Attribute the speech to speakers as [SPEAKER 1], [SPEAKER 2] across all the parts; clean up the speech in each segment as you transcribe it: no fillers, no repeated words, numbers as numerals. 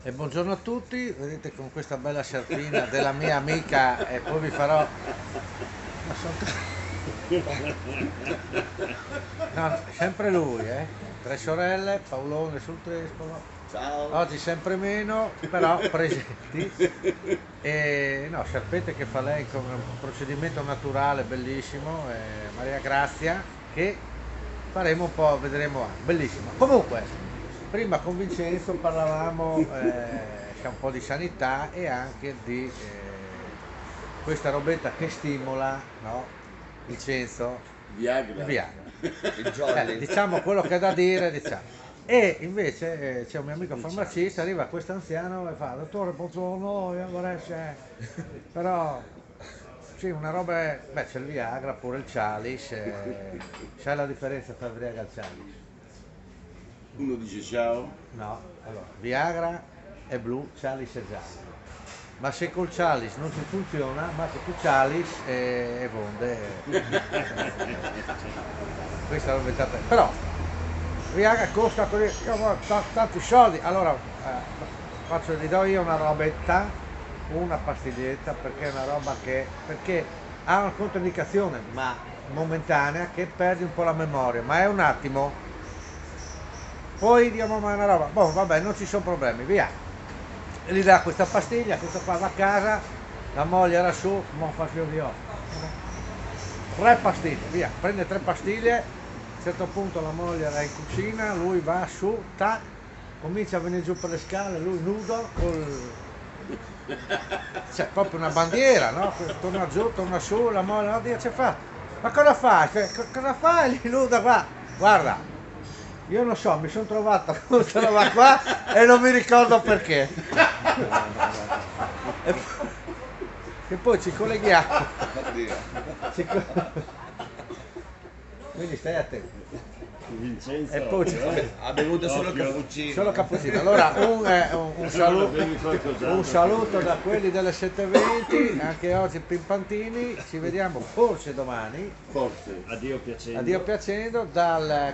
[SPEAKER 1] E buongiorno a tutti, vedete con questa bella sciarpina della mia amica e poi vi farò... Ma no, sempre lui, eh? Tre sorelle, Paolone sul Trespolo,
[SPEAKER 2] Ciao.
[SPEAKER 1] oggi sempre meno, però presenti. E no, Sciarpette che fa lei con un procedimento naturale bellissimo, Maria Grazia, che faremo un po', vedremo, bellissimo. Comunque, prima con Vincenzo parlavamo un po' di sanità e anche di questa robetta che stimola, no? Vincenzo, il
[SPEAKER 2] Viagra.
[SPEAKER 1] Viagra.
[SPEAKER 2] Il jolly.
[SPEAKER 1] Diciamo quello che è da dire, diciamo. E invece c'è un mio amico farmacista, arriva questo anziano e fa, dottore, buongiorno, io vorrei se... Però, sì, una roba, beh, c'è il Viagra, pure il Cialis, sai la differenza tra il Viagra e il Cialis?
[SPEAKER 2] Uno dice ciao.
[SPEAKER 1] No, allora, Viagra è blu, Cialis è giallo. Ma se col Cialis non ti funziona, ma che tu Cialis e vonde. Questa è la verità. Però, Viagra costa così, io voglio tanti soldi, allora gli do io una robetta, una pastiglietta, perché è una roba perché ha una controindicazione, ma momentanea, che perdi un po' la memoria, ma è un attimo, poi diamo ma è una roba, boh, vabbè, non ci sono problemi, via. E gli dà questa pastiglia, questo qua va a casa, la moglie era su, mo fa più di 3 pastiglie, via, prende 3 pastiglie, a un certo punto la moglie era in cucina, lui va su, tac, comincia a venire giù per le scale, lui nudo, cioè proprio una bandiera, no? Torna giù, torna su, la moglie, oddio c'è fatto, ma cosa fai? Cosa fai lì nuda qua? Guarda, io non so, mi sono trovato con questa roba qua e non mi ricordo perché. E poi ci colleghiamo. Ci co- Quindi stai attento.
[SPEAKER 3] Vincenzo,
[SPEAKER 1] E poi
[SPEAKER 2] Ha bevuto solo
[SPEAKER 3] Occhio.
[SPEAKER 2] cappuccino.
[SPEAKER 1] solo cappuccino. Allora un saluto da quelli delle 7.20, anche oggi Pimpantini, ci vediamo forse domani,
[SPEAKER 2] Forse.
[SPEAKER 3] addio piacendo.
[SPEAKER 1] addio piacendo,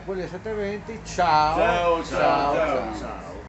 [SPEAKER 1] quelli delle 7.20, ciao
[SPEAKER 2] Ciao, ciao, ciao.
[SPEAKER 3] Ciao.